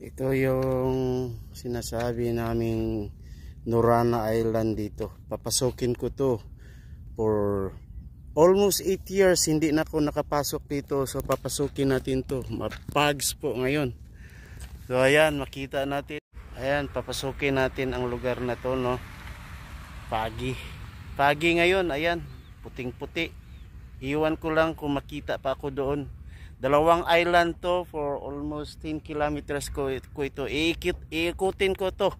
Ito yung sinasabi naming Norana Island dito. Papasukin ko to for almost 8 years. Hindi na ako nakapasok dito. So papasukin natin to. Mapags po ngayon. So ayan, makita natin. Ayan, papasukin natin ang lugar na to, no. Pagi ngayon. Ayan, puting puti. Iwan ko lang kung makita pa ako doon. Dalawang island to, for almost 10 kilometers ko ito. Iikutin ko to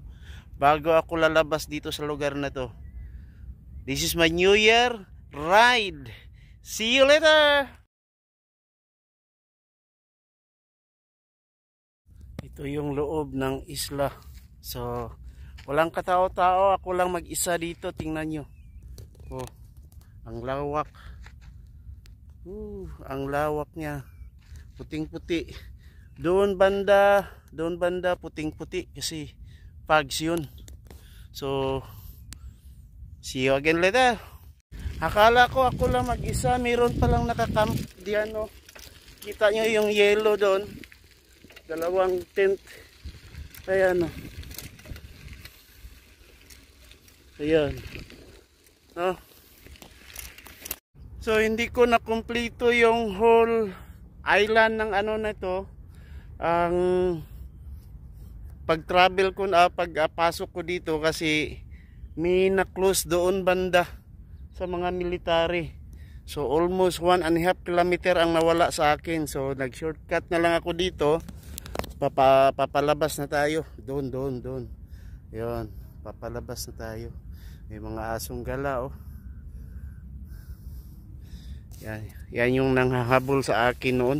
bago ako lalabas dito sa lugar na to. This is my New Year ride. See you later. Ito yung loob ng isla. So walang katao-tao, ako lang mag-isa dito. Tingnan nyo. Oh, ang lawak. Ang lawak niya. Puting-puti. Doon banda puting-puti kasi pags yun. So see you again later. Akala ko ako lang mag-isa, meron palang nakakamp diyan, no. Kita nyo yung yellow doon. Dalawang tent. Ayan, no. Ayan, no. So hindi ko na kumpleto yung whole island ng ano na ito. Ang pag-travel ko na pagpasok ko dito kasi may na-close doon banda sa mga military. So almost 1.5 kilometer ang nawala sa akin. So nag-shortcut na lang ako dito. Papalabas na tayo. Doon. Ayun, papalabas na tayo. May mga asong gala, oh. Yan yung nanghahabol sa akin noon.